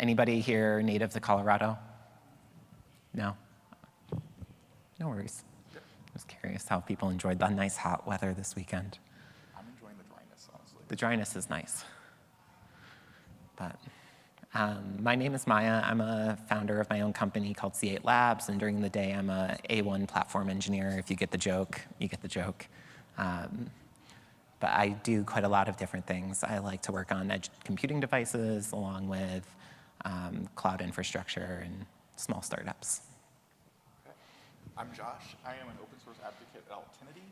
Anybody here native to Colorado? No? No worries. I was curious how people enjoyed the nice hot weather this weekend. I'm enjoying the dryness, honestly. The dryness is nice. But my name is Mya. I'm a founder of my own company called C8 Labs, and during the day I'm a A1 platform engineer. If you get the joke, you get the joke. But I do quite a lot of different things. I like to work on edge computing devices along with cloud infrastructure and small startups. Okay. I'm Josh. I am an open source advocate at Altinity.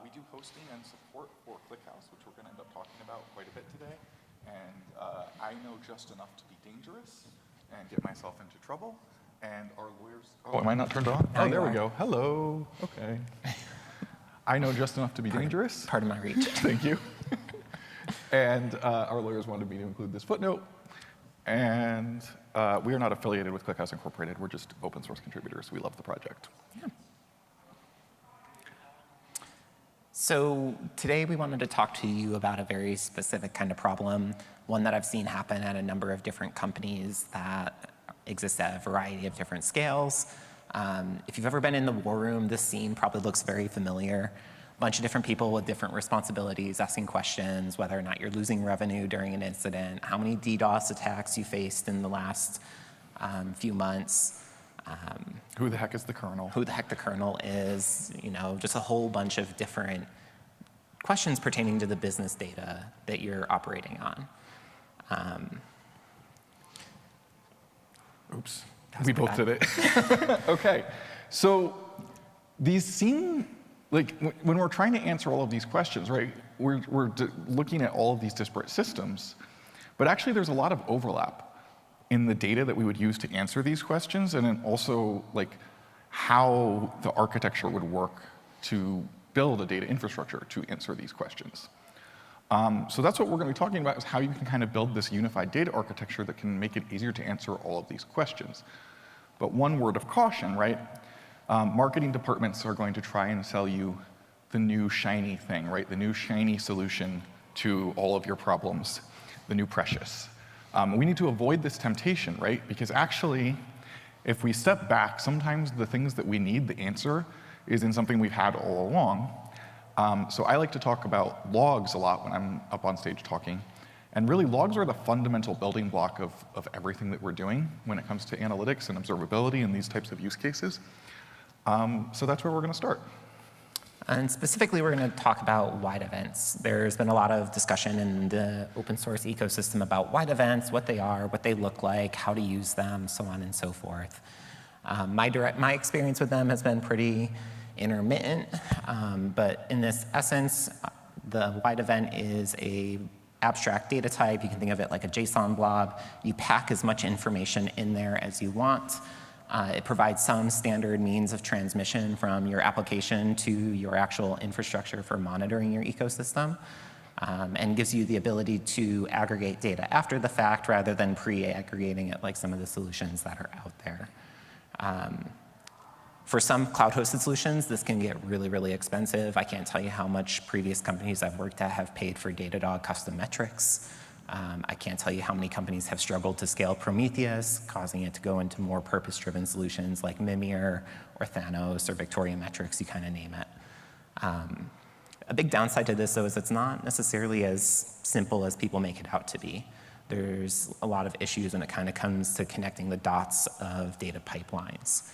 We do hosting and support for ClickHouse, which we're going to end up talking about quite a bit today. And I know just enough to be dangerous and get myself into trouble. And our lawyers... Oh, am I not turned on? No, oh, there we are. go. Hello. Okay. I know just enough to be dangerous. Part of my reach. Thank you. And our lawyers wanted me to include this footnote. And we are not affiliated with ClickHouse Incorporated. We're just open source contributors. We love the project. Yeah. So today we wanted to talk to you about a very specific kind of problem, one that I've seen happen at a number of different companies that exist at a variety of different scales. If you've ever been in the war room, this scene probably looks very familiar. A bunch of different people with different responsibilities asking questions, whether or not you're losing revenue during an incident, how many DDoS attacks you faced in the last few months. Who the heck is the kernel? Who the heck the kernel is, just a whole bunch of different questions pertaining to the business data that you're operating on. Oops, we both did it. Okay, so these seem like when we're trying to answer all of these questions, right, we're looking at all of these disparate systems, but actually there's a lot of overlap in the data that we would use to answer these questions, and then also like how the architecture would work to build a data infrastructure to answer these questions. So that's what we're going to be talking about, is how you can kind of build this unified data architecture that can make it easier to answer all of these questions. But one word of caution, right? Marketing departments are going to try and sell you the new shiny thing, right? The new shiny solution to all of your problems, the new precious. We need to avoid this temptation, right? Because actually, if we step back, sometimes the things that we need, the answer, is in something we've had all along. So I like to talk about logs a lot when I'm up on stage talking. And really, logs are the fundamental building block of everything that we're doing when it comes to analytics and observability and these types of use cases. So that's where we're going to start. And specifically, we're going to talk about wide events. There's been a lot of discussion in the open source ecosystem about wide events, what they are, what they look like, how to use them, so on and so forth. My experience with them has been pretty intermittent, but in this essence, the wide event is a abstract data type. You can think of it like a JSON blob. You pack as much information in there as you want. It provides some standard means of transmission from your application to your actual infrastructure for monitoring your ecosystem, and gives you the ability to aggregate data after the fact rather than pre-aggregating it like some of the solutions that are out there. For some cloud-hosted solutions, this can get really, really expensive. I can't tell you how much previous companies I've worked at have paid for Datadog custom metrics. I can't tell you how many companies have struggled to scale Prometheus, causing it to go into more purpose-driven solutions like Mimir or Thanos or Victoria Metrics, you kind of name it. A big downside to this, though, is it's not necessarily as simple as people make it out to be. There's a lot of issues when it kind of comes to connecting the dots of data pipelines.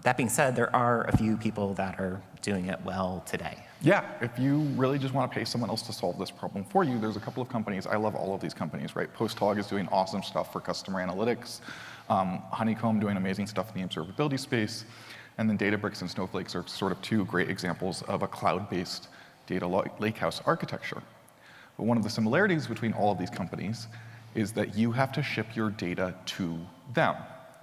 That being said, there are a few people that are doing it well today. Yeah, if you really just want to pay someone else to solve this problem for you, there's a couple of companies. I love all of these companies, right? PostHog is doing awesome stuff for customer analytics. Honeycomb doing amazing stuff in the observability space. And then Databricks and Snowflake are sort of two great examples of a cloud-based data lakehouse architecture. But one of the similarities between all of these companies is that you have to ship your data to them,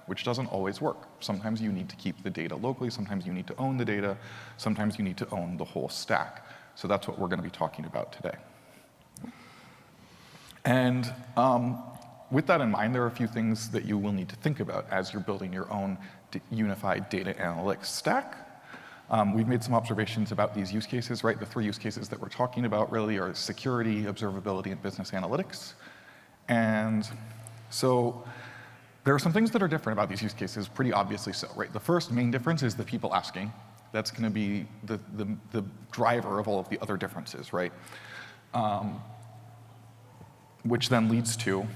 which doesn't always work. Sometimes you need to keep the data locally, sometimes you need to own the data, sometimes you need to own the whole stack. So that's what we're going to be talking about today. And with that in mind, there are a few things that you will need to think about as you're building your own unified data analytics stack. We've made some observations about these use cases, right? The three use cases that we're talking about really are security, observability, and business analytics. And So there are some things that are different about these use cases, pretty obviously so, right? The first main difference is the people asking. That's going to be the driver of all of the other differences, right? Which then leads to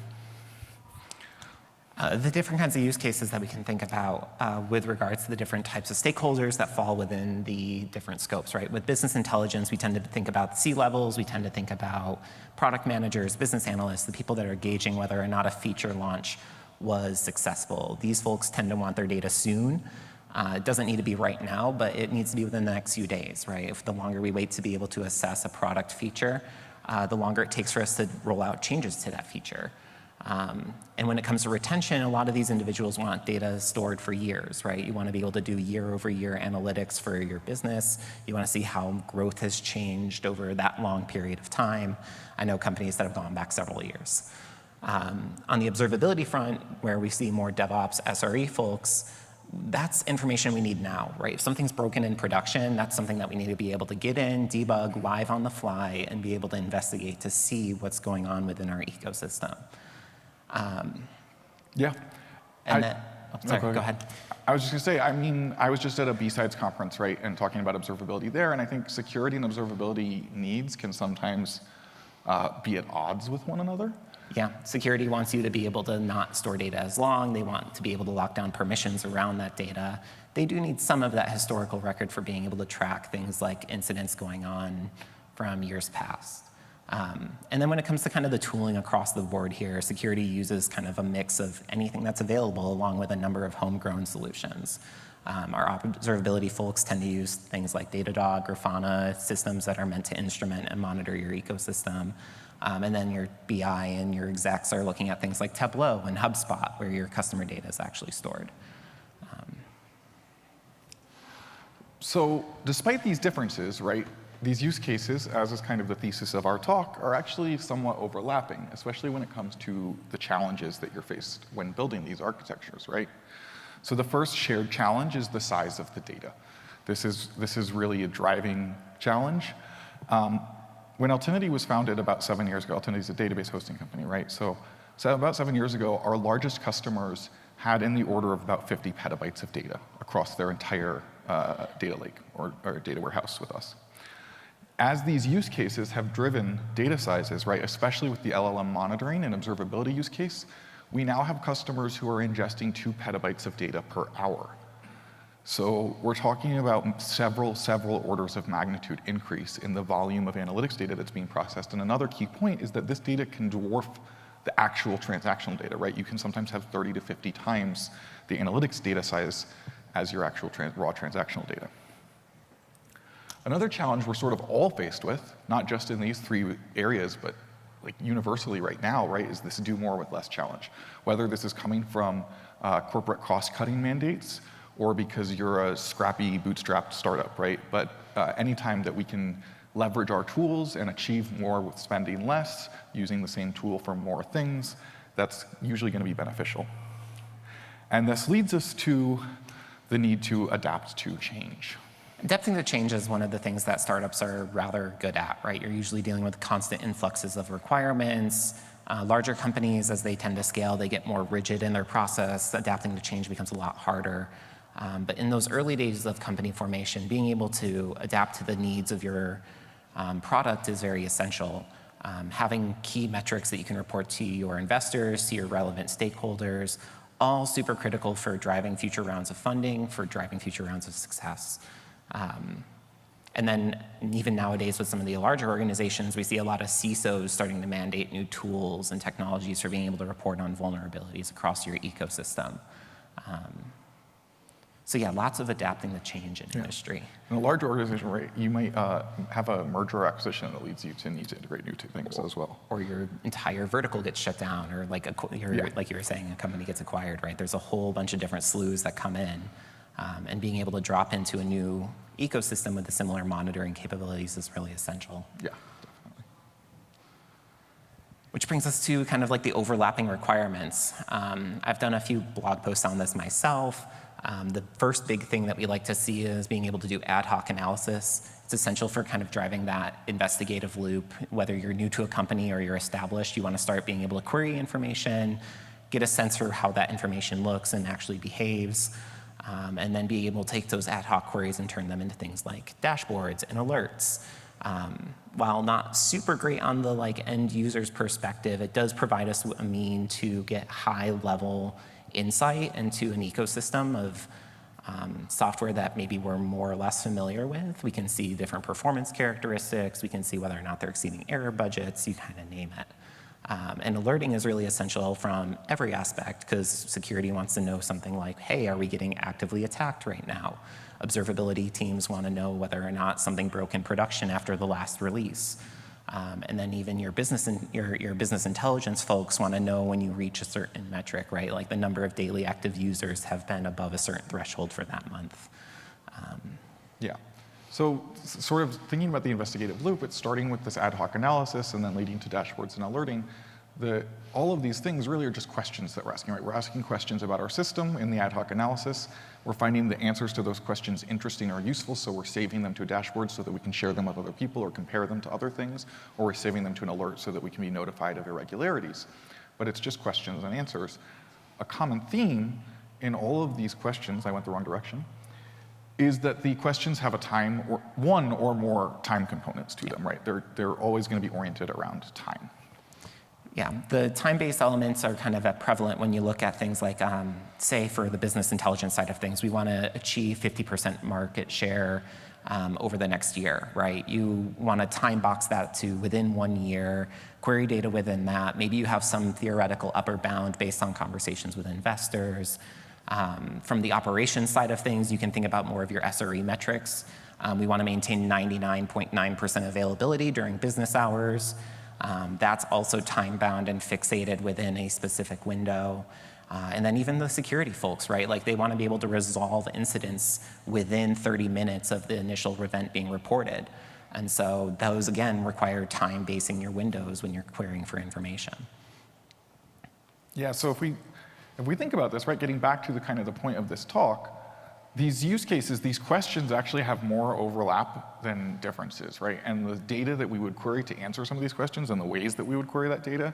the different kinds of use cases that we can think about with regards to the different types of stakeholders that fall within the different scopes, right? With business intelligence, we tend to think about C-levels, we tend to think about product managers, business analysts, the people that are gauging whether or not a feature launch was successful. These folks tend to want their data soon. It doesn't need to be right now, but it needs to be within the next few days, right? If the longer we wait to be able to assess a product feature, the longer it takes for us to roll out changes to that feature. And when it comes to retention, a lot of these individuals want data stored for years, right? You want to be able to do year-over-year analytics for your business. You want to see how growth has changed over that long period of time. I know companies that have gone back several years. On the observability front, where we see more DevOps, SRE folks, that's information we need now, right? If something's broken in production, that's something that we need to be able to get in, debug live on the fly, and be able to investigate to see what's going on within our ecosystem. Yeah. Sorry, go ahead. I was just going to say, I mean, I was just at a B-Sides conference, right, and talking about observability there, and I think security and observability needs can sometimes be at odds with one another. Yeah, security wants you to be able to not store data as long. They want to be able to lock down permissions around that data. They do need some of that historical record for being able to track things like incidents going on from years past. And then when it comes to kind of the tooling across the board here, security uses kind of a mix of anything that's available along with a number of homegrown solutions. Our observability folks tend to use things like Datadog, Grafana, systems that are meant to instrument and monitor your ecosystem. And then your BI and your execs are looking at things like Tableau and HubSpot, where your customer data is actually stored. So despite these differences, right, these use cases, as is kind of the thesis of our talk, are actually somewhat overlapping, especially when it comes to the challenges that you're faced when building these architectures, right? So the first shared challenge is the size of the data. This is really a driving challenge. When Altinity was founded about 7 years ago, Altinity is a database hosting company, right? So about 7 years ago, our largest customers had in the order of about 50 petabytes of data across their entire data lake or data warehouse with us. As these use cases have driven data sizes, right, especially with the LLM monitoring and observability use case, we now have customers who are ingesting 2 petabytes of data per hour. So we're talking about several orders of magnitude increase in the volume of analytics data that's being processed. And another key point is that this data can dwarf the actual transactional data, right? You can sometimes have 30 to 50 times the analytics data size as your actual raw transactional data. Another challenge we're sort of all faced with, not just in these 3 areas, but like universally right now, right, is this do more with less challenge. Whether this is coming from corporate cost-cutting mandates or because you're a scrappy, bootstrapped startup, right? But anytime that we can leverage our tools and achieve more with spending less, using the same tool for more things, that's usually going to be beneficial. And this leads us to the need to adapt to change. Adapting to change is one of the things that startups are rather good at, right? You're usually dealing with constant influxes of requirements. Larger companies, as they tend to scale, they get more rigid in their process. Adapting to change becomes a lot harder. But in those early days of company formation, being able to adapt to the needs of your product is very essential. Having key metrics that you can report to your investors, to your relevant stakeholders, all super critical for driving future rounds of funding, for driving future rounds of success. And then even nowadays with some of the larger organizations, we see a lot of CISOs starting to mandate new tools and technologies for being able to report on vulnerabilities across your ecosystem. So yeah, lots of adapting to change in industry. In a large organization, right, you might have a merger or acquisition that leads you to need to integrate new things as well. Or your entire vertical gets shut down, or like like you were saying, a company gets acquired, right? There's a whole bunch of different slews that come in. And being able to drop into a new ecosystem with the similar monitoring capabilities is really essential. Yeah, definitely. Which brings us to kind of like the overlapping requirements. I've done a few blog posts on this myself. The first big thing that we like to see is being able to do ad hoc analysis. It's essential for kind of driving that investigative loop. Whether you're new to a company or you're established, you want to start being able to query information, get a sense for how that information looks and actually behaves, and then be able to take those ad hoc queries and turn them into things like dashboards and alerts. While not super great on the end user's perspective, it does provide us a mean to get high-level insight into an ecosystem of software that maybe we're more or less familiar with. We can see different performance characteristics. We can see whether or not they're exceeding error budgets. You kind of name it. And alerting is really essential from every aspect, because security wants to know something like, hey, are we getting actively attacked right now? Observability teams want to know whether or not something broke in production after the last release. And then even your business intelligence folks want to know when you reach a certain metric, right? Like the number of daily active users have been above a certain threshold for that month. Yeah. So sort of thinking about the investigative loop, it's starting with this ad hoc analysis and then leading to dashboards and alerting. All of these things really are just questions that we're asking, right? We're asking questions about our system in the ad hoc analysis. We're finding the answers to those questions interesting or useful, so we're saving them to a dashboard so that we can share them with other people or compare them to other things, or we're saving them to an alert so that we can be notified of irregularities. But it's just questions and answers. A common theme in all of these questions, I went the wrong direction, is that the questions have one or more time components to them, right? They're always going to be oriented around time. Yeah, the time-based elements are kind of prevalent when you look at things like, say, for the business intelligence side of things, we want to achieve 50% market share over the next year, right? You want to time box that to within 1 year, query data within that. Maybe you have some theoretical upper bound based on conversations with investors. From the operations side of things, you can think about more of your SRE metrics. We want to maintain 99.9% availability during business hours. That's also time-bound and fixated within a specific window. And then even the security folks, right? Like they want to be able to resolve incidents within 30 minutes of the initial event being reported. And so those, again, require time basing your windows when you're querying for information. Yeah, so if we think about this, right, getting back to the point of this talk, these use cases, these questions actually have more overlap than differences, right? And the data that we would query to answer some of these questions and the ways that we would query that data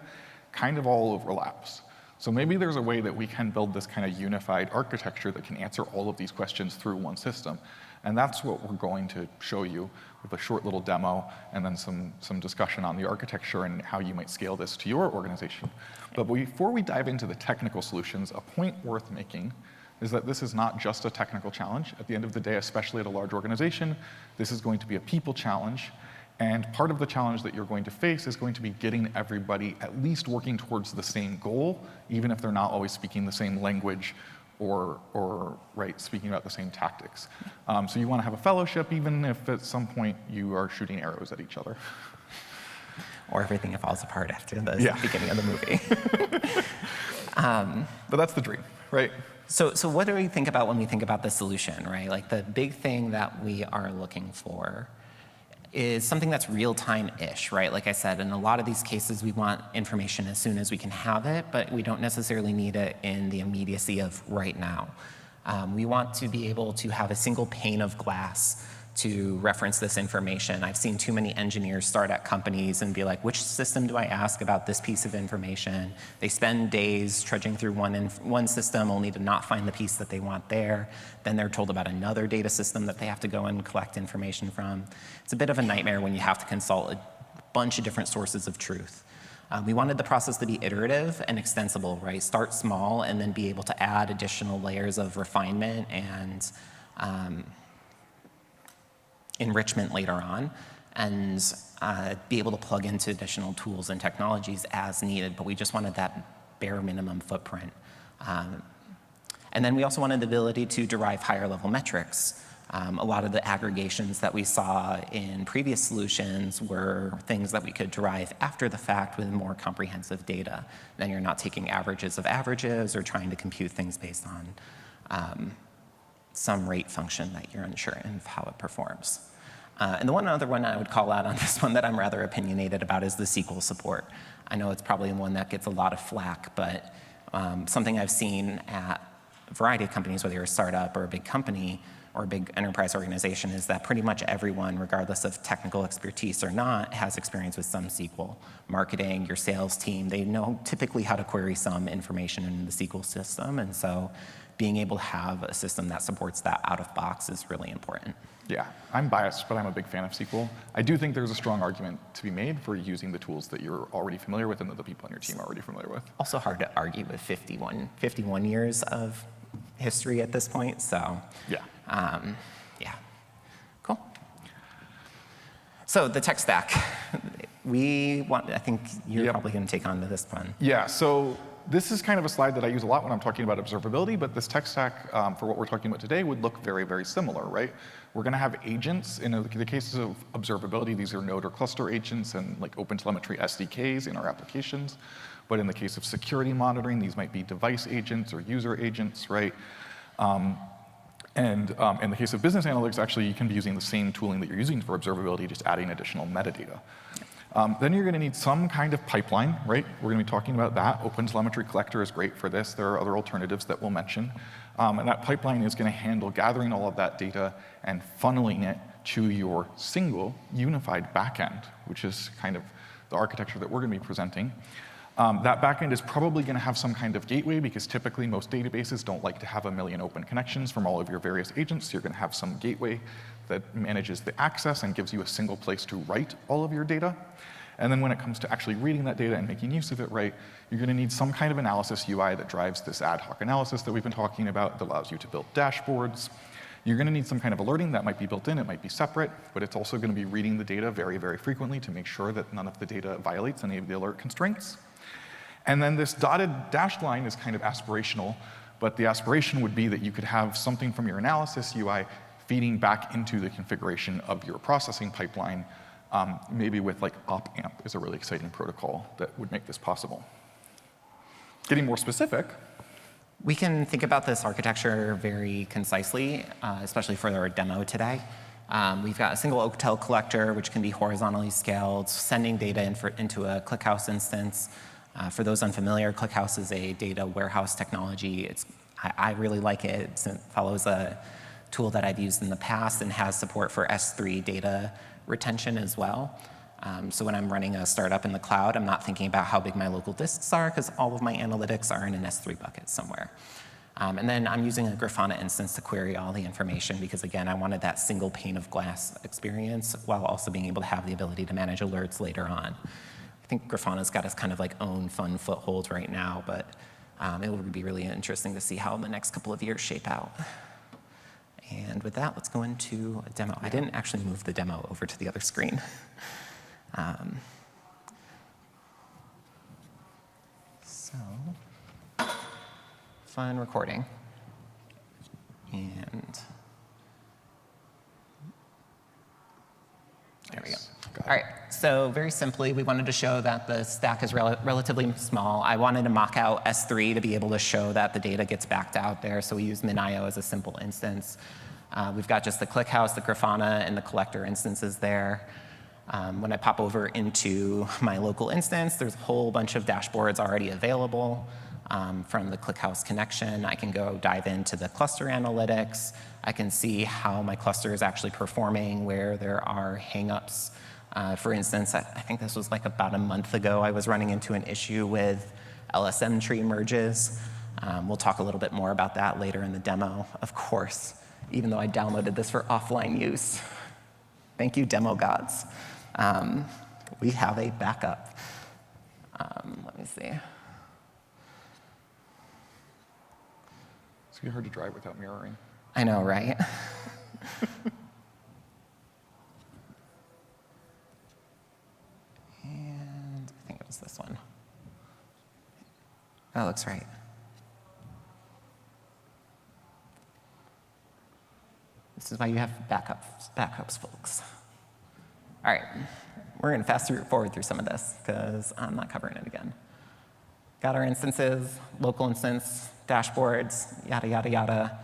kind of all overlaps. So maybe there's a way that we can build this kind of unified architecture that can answer all of these questions through one system. And that's what we're going to show you with a short little demo and then some discussion on the architecture and how you might scale this to your organization. But before we dive into the technical solutions, a point worth making is that this is not just a technical challenge. At the end of the day, especially at a large organization, this is going to be a people challenge. And part of the challenge that you're going to face is going to be getting everybody at least working towards the same goal, even if they're not always speaking the same language or right, speaking about the same tactics. So you want to have a fellowship, even if at some point you are shooting arrows at each other. Or everything falls apart after the beginning of the movie. But that's the dream, right? So what do we think about when we think about the solution, right? Like the big thing that we are looking for is something that's real-time-ish, right? Like I said, in a lot of these cases, we want information as soon as we can have it, but we don't necessarily need it in the immediacy of right now. We want to be able to have a single pane of glass to reference this information. I've seen too many engineers start at companies and be like, which system do I ask about this piece of information? They spend days trudging through one system only to not find the piece that they want there. Then they're told about another data system that they have to go and collect information from. It's a bit of a nightmare when you have to consult a bunch of different sources of truth. We wanted the process to be iterative and extensible, right? Start small and then be able to add additional layers of refinement and enrichment later on, and be able to plug into additional tools and technologies as needed, but we just wanted that bare minimum footprint. And then we also wanted the ability to derive higher level metrics. A lot of the aggregations that we saw in previous solutions were things that we could derive after the fact with more comprehensive data. Then you're not taking averages of averages or trying to compute things based on some rate function that you're unsure of how it performs. And the one other one I would call out on this one that I'm rather opinionated about is the SQL support. I know it's probably one that gets a lot of flack, but something I've seen at a variety of companies, whether you're a startup or a big company, or a big enterprise organization is that pretty much everyone, regardless of technical expertise or not, has experience with some SQL. Marketing, your sales team, they know typically how to query some information in the SQL system, and so being able to have a system that supports that out of box is really important. Yeah, I'm biased, but I'm a big fan of SQL. I do think there's a strong argument to be made for using the tools that you're already familiar with and that the people on your team are already familiar with. Also hard to argue with 51 years of history at this point, so yeah. Yeah, cool. So the tech stack. I think you're probably going to take on to this one. Yeah, so this is kind of a slide that I use a lot when I'm talking about observability, but this tech stack for what we're talking about today would look very, very similar, right? We're going to have agents. In the cases of observability, these are node or cluster agents and like OpenTelemetry SDKs in our applications. But in the case of security monitoring, these might be device agents or user agents, right? And in the case of business analytics, actually, you can be using the same tooling that you're using for observability, just adding additional metadata. Then you're going to need some kind of pipeline, right? We're going to be talking about that. OpenTelemetry Collector is great for this. There are other alternatives that we'll mention. And that pipeline is going to handle gathering all of that data and funneling it to your single unified backend, which is kind of the architecture that we're going to be presenting. That backend is probably going to have some kind of gateway because typically most databases don't like to have a million open connections from all of your various agents. So you're going to have some gateway that manages the access and gives you a single place to write all of your data. And then when it comes to actually reading that data and making use of it, right, you're going to need some kind of analysis UI that drives this ad hoc analysis that we've been talking about that allows you to build dashboards. You're going to need some kind of alerting that might be built in, it might be separate, but it's also going to be reading the data very, very frequently to make sure that none of the data violates any of the alert constraints. And then this dotted dashed line is kind of aspirational, but the aspiration would be that you could have something from your analysis UI feeding back into the configuration of your processing pipeline, maybe with like op-amp is a really exciting protocol that would make this possible. Getting more specific. We can think about this architecture very concisely, especially for our demo today. We've got a single OpenTel collector, which can be horizontally scaled, sending data into a ClickHouse instance. For those unfamiliar, ClickHouse is a data warehouse technology. I really like it. It follows a tool that I've used in the past and has support for S3 data retention as well. So when I'm running a startup in the cloud, I'm not thinking about how big my local disks are because all of my analytics are in an S3 bucket somewhere. And then I'm using a Grafana instance to query all the information because, again, I wanted that single pane of glass experience while also being able to have the ability to manage alerts later on. I think Grafana's got its kind of like own fun foothold right now, but it will be really interesting to see how the next couple of years shape out. And with that, let's go into a demo. I didn't actually move the demo over to the other screen. So, fun recording. And there we go. All right, so very simply, we wanted to show that the stack is relatively small. I wanted to mock out S3 to be able to show that the data gets backed out there, so we use min.io as a simple instance. We've got just the ClickHouse, the Grafana, and the collector instances there. When I pop over into my local instance, there's a whole bunch of dashboards already available from the ClickHouse connection. I can go dive into the cluster analytics. I can see how my cluster is actually performing, where there are hangups. For instance, I think this was like about a month ago, I was running into an issue with LSM tree merges. We'll talk a little bit more about that later in the demo, of course, even though I downloaded this for offline use. Thank you, demo gods. We have a backup. Let me see. It's gonna be hard to drive without mirroring. I know, right? And I think it was this one. That looks right. This is why you have backups, folks. All right, we're going to fast forward through some of this because I'm not covering it again. Got our instances, local instance, dashboards, yada, yada, yada.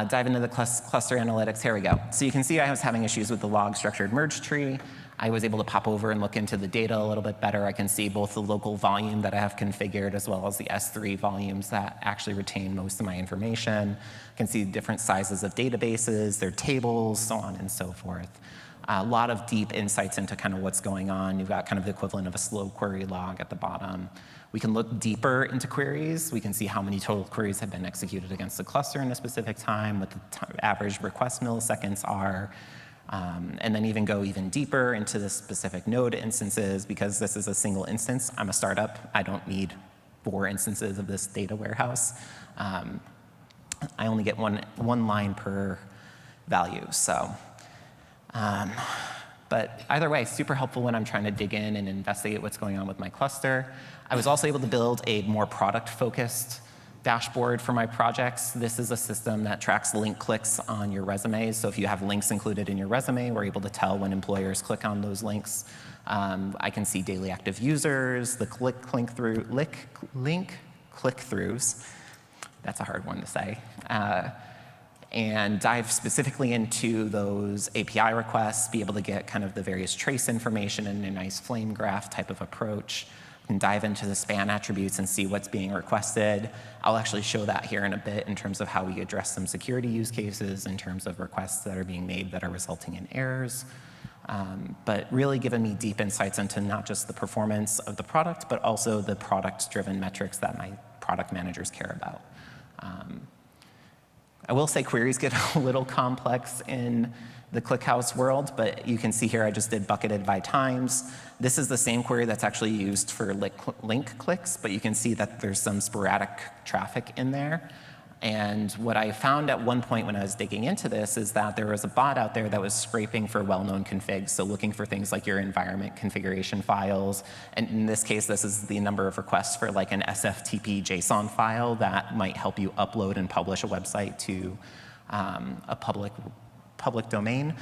Dive into the cluster analytics. Here we go. So you can see I was having issues with the log structured merge tree. I was able to pop over and look into the data a little bit better. I can see both the local volume that I have configured as well as the S3 volumes that actually retain most of my information. I can see different sizes of databases, their tables, so on and so forth. A lot of deep insights into kind of what's going on. You've got kind of the equivalent of a slow query log at the bottom. We can look deeper into queries. We can see how many total queries have been executed against the cluster in a specific time, what the average request milliseconds are, and then even go even deeper into the specific node instances. Because this is a single instance, I'm a startup. I don't need 4 instances of this data warehouse. I only get one line per value. So. But either way, super helpful when I'm trying to dig in and investigate what's going on with my cluster. I was also able to build a more product-focused dashboard for my projects. This is a system that tracks link clicks on your resumes. So if you have links included in your resume, we're able to tell when employers click on those links. I can see daily active users, the link click-throughs. That's a hard one to say. And dive specifically into those API requests, be able to get kind of the various trace information in a nice flame graph type of approach, and dive into the span attributes and see what's being requested. I'll actually show that here in a bit in terms of how we address some security use cases in terms of requests that are being made that are resulting in errors. But really giving me deep insights into not just the performance of the product, but also the product-driven metrics that my product managers care about. I will say queries get a little complex in the ClickHouse world, but you can see here I just did bucketed by times. This is the same query that's actually used for link clicks, but you can see that there's some sporadic traffic in there. And what I found at one point when I was digging into this is that there was a bot out there that was scraping for well-known configs, so looking for things like your environment configuration files. And in this case, this is the number of requests for like an SFTP JSON file that might help you upload and publish a website to a public domain.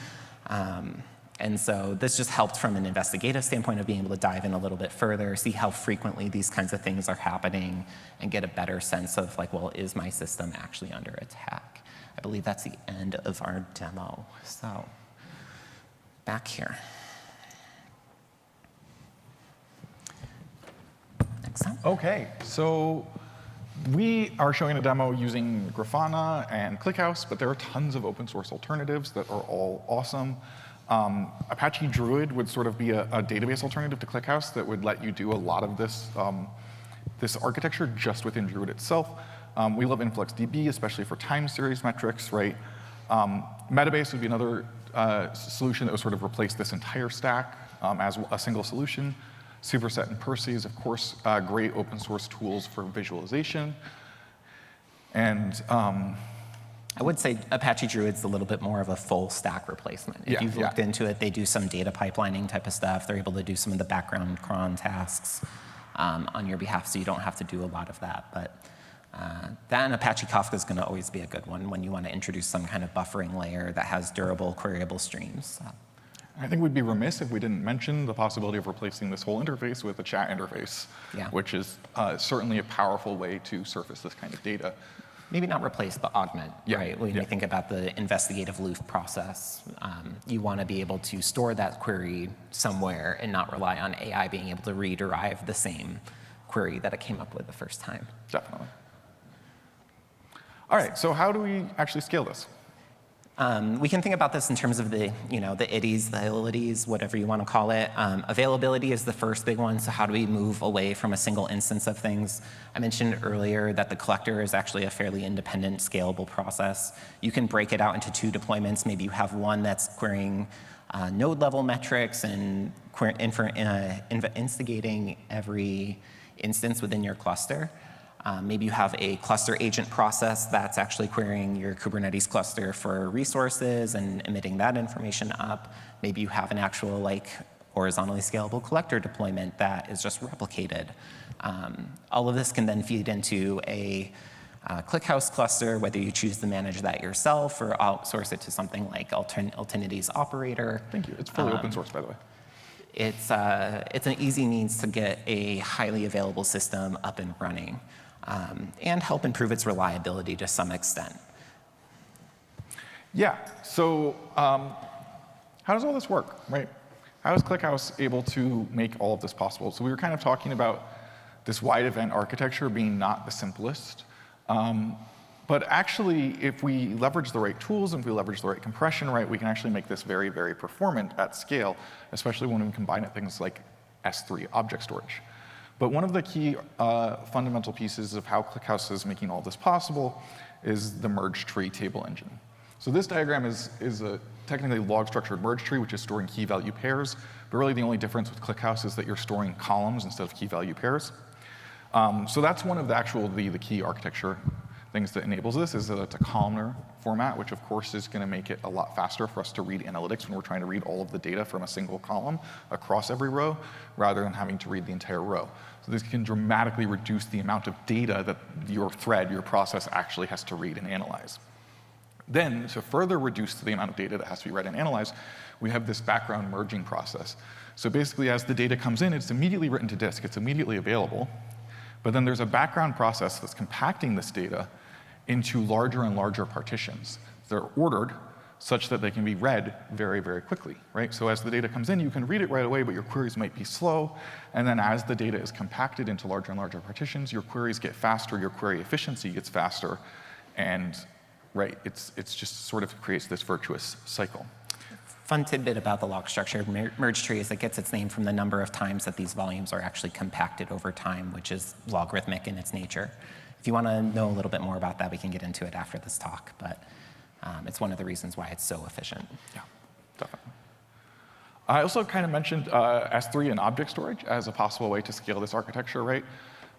And so this just helped from an investigative standpoint of being able to dive in a little bit further, see how frequently these kinds of things are happening, and get a better sense of like, well, is my system actually under attack? I believe that's the end of our demo. So back here. Next time. OK, so we are showing a demo using Grafana and ClickHouse, but there are tons of open source alternatives that are all awesome. Apache Druid would sort of be a database alternative to ClickHouse that would let you do a lot of this, this architecture just within Druid itself. We love InfluxDB, especially for time series metrics, right? Metabase would be another solution that would sort of replace this entire stack as a single solution. Superset and Percy, of course, great open source tools for visualization. And I would say Apache Druid's a little bit more of a full stack replacement. If you've looked into it, they do some data pipelining type of stuff. They're able to do some of the background cron tasks on your behalf, so you don't have to do a lot of that. But that and Apache Kafka is going to always be a good one when you want to introduce some kind of buffering layer that has durable queryable streams. I think we'd be remiss if we didn't mention the possibility of replacing this whole interface with a chat interface, which is certainly a powerful way to surface this kind of data. Maybe not replace, but augment, right? When you think about the investigative loop process, you want to be able to store that query somewhere and not rely on AI being able to rederive the same query that it came up with the first time. Definitely. All right, so how do we actually scale this? We can think about this in terms of the, the IDs, the abilities, whatever you want to call it. Availability is the first big one, so how do we move away from a single instance of things? I mentioned earlier that the collector is actually a fairly independent, scalable process. You can break it out into 2 deployments. Maybe you have one that's querying node-level metrics and instigating every instance within your cluster. Maybe you have a cluster agent process that's actually querying your Kubernetes cluster for resources and emitting that information up. Maybe you have an actual horizontally scalable collector deployment that is just replicated. All of this can then feed into a ClickHouse cluster, whether you choose to manage that yourself or outsource it to something like Altinity's operator. Thank you. It's fully open source, by the way. It's an easy means to get a highly available system up and running. And help improve its reliability to some extent. Yeah, so how does all this work, right? how is ClickHouse able to make all of this possible? So we were kind of talking about this wide event architecture being not the simplest. But actually, if we leverage the right tools and if we leverage the right compression, right, we can actually make this very, very performant at scale, especially when we combine it things like S3 object storage. But one of the key fundamental pieces of how ClickHouse is making all this possible is the merge tree table engine. So this diagram is a technically log-structured merge tree, which is storing key-value pairs. But really, the only difference with ClickHouse is that you're storing columns instead of key-value pairs. So that's one of the key architecture things that enables this, is that it's a columnar format, which of course is going to make it a lot faster for us to read analytics when we're trying to read all of the data from a single column across every row, rather than having to read the entire row. So this can dramatically reduce the amount of data that your thread, your process, actually has to read and analyze. Then, to further reduce the amount of data that has to be read and analyzed, we have this background merging process. So basically, as the data comes in, it's immediately written to disk. It's immediately available. But then there's a background process that's compacting this data into larger and larger partitions. They're ordered such that they can be read very, very quickly, right? So as the data comes in, you can read it right away, but your queries might be slow. And then as the data is compacted into larger and larger partitions, your queries get faster, your query efficiency gets faster, and right, it's just sort of creates this virtuous cycle. Fun tidbit about the log-structured merge tree is it gets its name from the number of times that these volumes are actually compacted over time, which is logarithmic in its nature. If you want to know a little bit more about that, we can get into it after this talk, but it's one of the reasons why it's so efficient. Yeah, definitely. I also kind of mentioned S3 and object storage as a possible way to scale this architecture, right?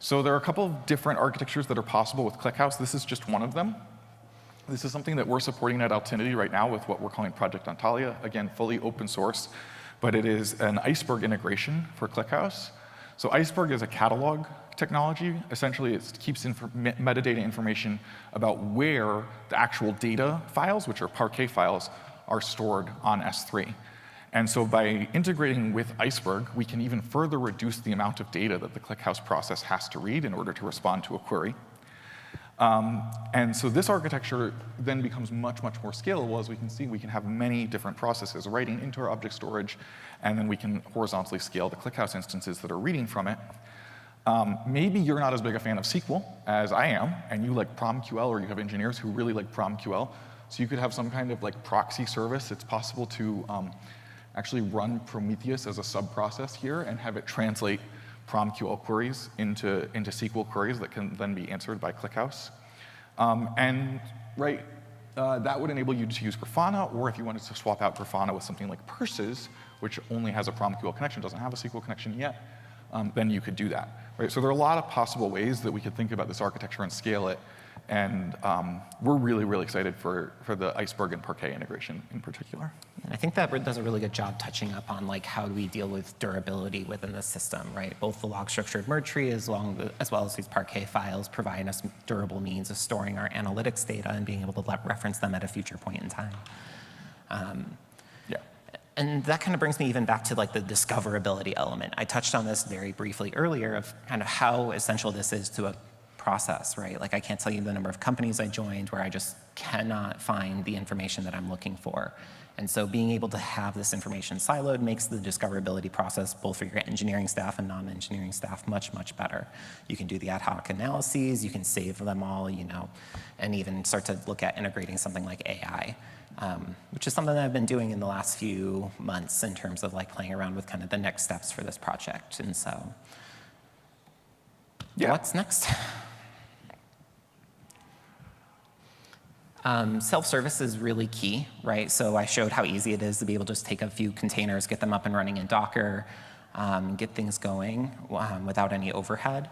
So there are a couple of different architectures that are possible with ClickHouse. This is just one of them. This is something that we're supporting at Altinity right now with what we're calling Project Antalya. Again, fully open source, but it is an Iceberg integration for ClickHouse. So Iceberg is a catalog technology. Essentially, it keeps metadata information about where the actual data files, which are Parquet files, are stored on S3. And so by integrating with Iceberg, we can even further reduce the amount of data that the ClickHouse process has to read in order to respond to a query. And so this architecture then becomes much, much more scalable. As we can see, we can have many different processes writing into our object storage, and then we can horizontally scale the ClickHouse instances that are reading from it. Maybe you're not as big a fan of SQL as I am, and you like PromQL, or you have engineers who really like PromQL. So you could have some kind of like proxy service. It's possible to actually run Prometheus as a sub-process here and have it translate PromQL queries into SQL queries that can then be answered by ClickHouse. That would enable you to use Grafana, or if you wanted to swap out Grafana with something like Purses, which only has a PromQL connection, doesn't have a SQL connection yet, then you could do that. Right? So there are a lot of possible ways that we could think about this architecture and scale it. And we're really, really excited for the Iceberg and Parquet integration in particular. And I think that does a really good job touching up on like how do we deal with durability within the system, right? Both the log-structured merge tree as well as these Parquet files providing us durable means of storing our analytics data and being able to reference them at a future point in time. And that kind of brings me even back to like the discoverability element. I touched on this very briefly earlier of kind of how essential this is to a process, right? Like I can't tell you the number of companies I joined where I just cannot find the information that I'm looking for. And so being able to have this information siloed makes the discoverability process, both for your engineering staff and non-engineering staff, much, much better. You can do the ad hoc analyses, you can save them all, and even start to look at integrating something like AI, which is something that I've been doing in the last few months in terms of like playing around with kind of the next steps for this project. And so, what's next? Self-service is really key, right? So I showed how easy it is to be able to just take a few containers, get them up and running in Docker, get things going without any overhead.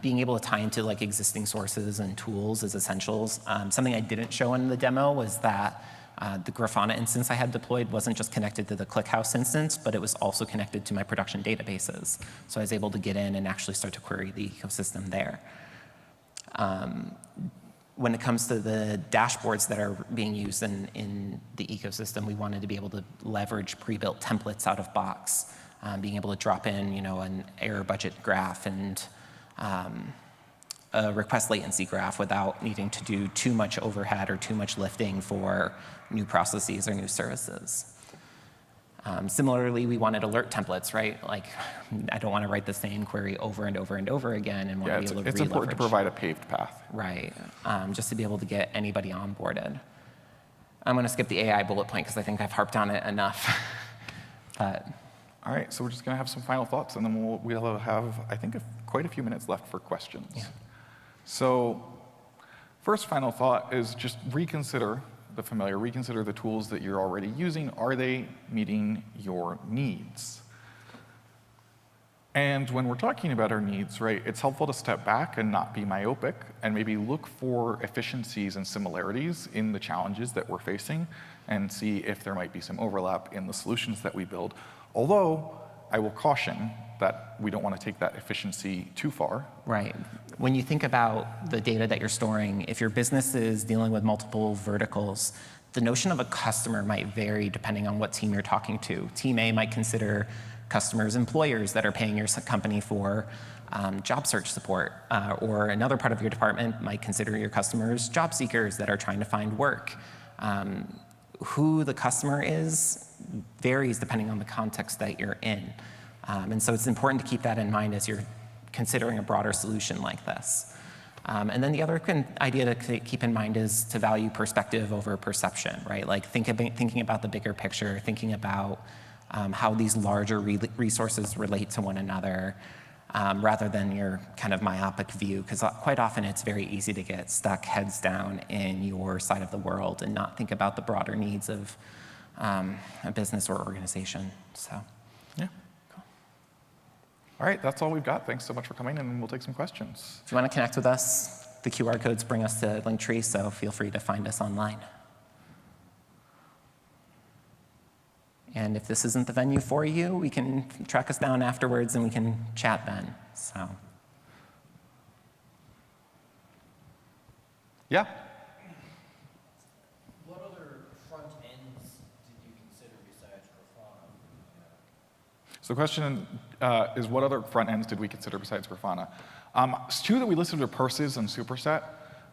Being able to tie into like existing sources and tools is essentials. Something I didn't show in the demo was that the Grafana instance I had deployed wasn't just connected to the ClickHouse instance, but it was also connected to my production databases. So I was able to get in and actually start to query the ecosystem there. When it comes to the dashboards that are being used in the ecosystem, we wanted to be able to leverage pre-built templates out of box, being able to drop in, an error budget graph and a request latency graph without needing to do too much overhead or too much lifting for new processes or new services. Similarly, we wanted alert templates, right? Like, I don't want to write the same query over and over and over again and want to be able to it's important to re-leverage. provide a paved path. Right, just to be able to get anybody onboarded. I'm going to skip the AI bullet point because I think I've harped on it enough. But all right, so we're just going to have some final thoughts, and then we'll have, I think, quite a few minutes left for questions. Yeah. So first final thought is just reconsider the tools that you're already using. Are they meeting your needs? And when we're talking about our needs, right, it's helpful to step back and not be myopic and maybe look for efficiencies and similarities in the challenges that we're facing and see if there might be some overlap in the solutions that we build. Although I will caution that we don't want to take that efficiency too far. right, when you think about the data that you're storing, if your business is dealing with multiple verticals, the notion of a customer might vary depending on what team you're talking to. Team A might consider customers employers that are paying your company for job search support, or another part of your department might consider your customers job seekers that are trying to find work. Who the customer is varies depending on the context that you're in. And so it's important to keep that in mind as you're considering a broader solution like this. And then the other idea to keep in mind is to value perspective over perception, right? Like thinking about the bigger picture, thinking about how these larger resources relate to one another, rather than your kind of myopic view, because quite often it's very easy to get stuck heads down in your side of the world and not think about the broader needs of a business or organization. So, yeah. Cool. All right, that's all we've got. Thanks so much for coming, and we'll take some questions. if you want to connect with us, the QR codes bring us to Linktree, so feel free to find us online. And if this isn't the venue for you, we can track us down afterwards and we can chat then. So, yeah? What other front ends did you consider besides Grafana? So the question is, what other front ends did we consider besides Grafana? Two that we listed are Purses and Superset.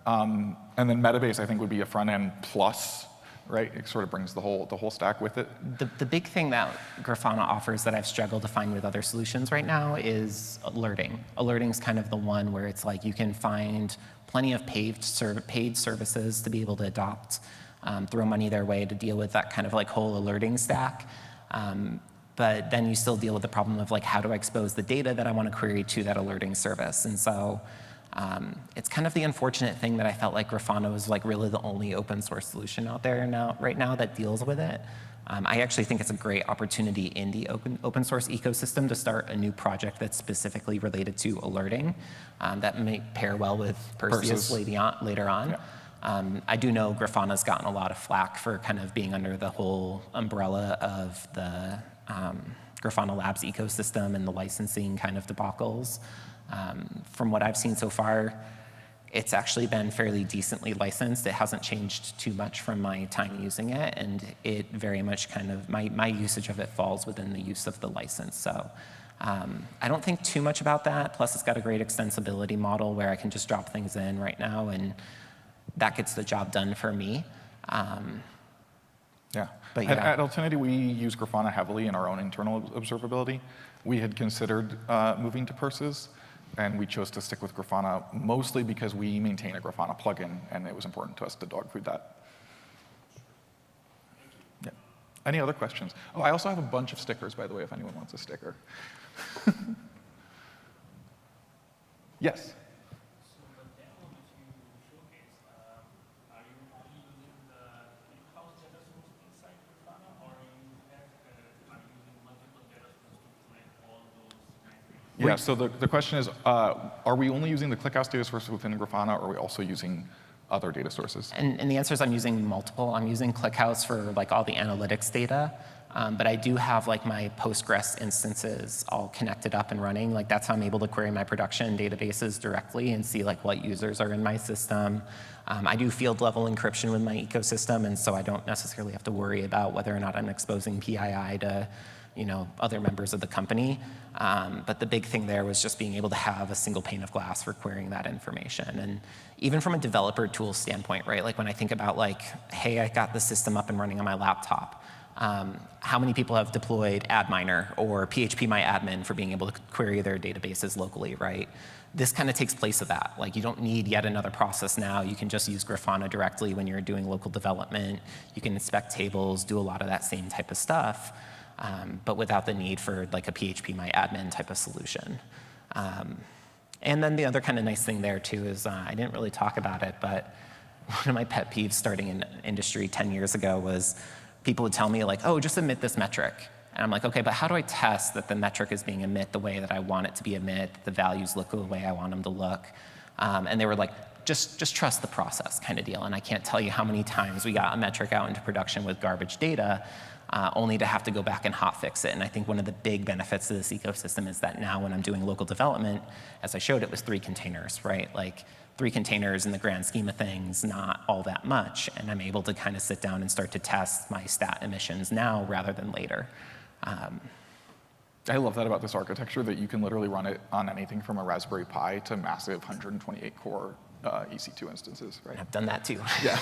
And then Metabase, I think, would be a front end plus. Right, it sort of brings the whole stack with it. the big thing that Grafana offers that I've struggled to find with other solutions right now is alerting. Alerting's kind of the one where it's like you can find plenty of paid services to be able to adopt, throw money their way to deal with that kind of like whole alerting stack. But then you still deal with the problem of like, how do I expose the data that I want to query to that alerting service? And so it's kind of the unfortunate thing that I felt like Grafana was like really the only open source solution out there right now that deals with it. I actually think it's a great opportunity in the open source ecosystem to start a new project that's specifically related to alerting that may pair well with Perseus later on. Yeah. I do know Grafana's gotten a lot of flack for kind of being under the whole umbrella of the Grafana Labs ecosystem and the licensing kind of debacles. From what I've seen so far, it's actually been fairly decently licensed. It hasn't changed too much from my time using it, and it very much kind of, my usage of it falls within the use of the license. So I don't think too much about that. Plus, it's got a great extensibility model where I can just drop things in right now, and that gets the job done for me. Yeah. But yeah. At Altinity, we use Grafana heavily in our own internal observability. We had considered moving to Purses, and we chose to stick with Grafana mostly because we maintain a Grafana plugin, and it was important to us to dog food that. Yeah. Any other questions? Oh, I also have a bunch of stickers, by the way, if anyone wants a sticker. Yes? So the demo that you showcased, are you only using the ClickHouse data source inside Grafana, or are you using multiple data sources to collect all those metrics? Yeah, so the question is, are we only using the ClickHouse data source within Grafana, or are we also using other data sources? And the answer is I'm using multiple. I'm using ClickHouse for like all the analytics data, but I do have like my Postgres instances all connected up and running. Like that's how I'm able to query my production databases directly and see like what users are in my system. I do field level encryption with my ecosystem, and so I don't necessarily have to worry about whether or not I'm exposing PII to other members of the company. But the big thing there was just being able to have a single pane of glass for querying that information. And even from a developer tool standpoint, right? Like when I think about like, hey, I got the system up and running on my laptop. How many people have deployed AdMiner or PHPMyAdmin for being able to query their databases locally, right? This kind of takes place of that. Like, you don't need yet another process now. You can just use Grafana directly when you're doing local development. You can inspect tables, do a lot of that same type of stuff, but without the need for like a PHPMyAdmin type of solution. And then the other kind of nice thing there too is, I didn't really talk about it, but one of my pet peeves starting in industry 10 years ago was people would tell me like, oh, just emit this metric. And I'm like, okay, but how do I test that the metric is being emit the way that I want it to be emit, that the values look the way I want them to look? And they were like, just trust the process kind of deal. And I can't tell you how many times we got a metric out into production with garbage data, only to have to go back and hotfix it. And I think one of the big benefits of this ecosystem is that now when I'm doing local development, as I showed, it was 3 containers, right? Like 3 containers in the grand scheme of things, not all that much. And I'm able to kind of sit down and start to test my stat emissions now rather than later. I love that about this architecture, that you can literally run it on anything from a Raspberry Pi to massive 128 core EC2 instances, right? I've done that too. Yeah.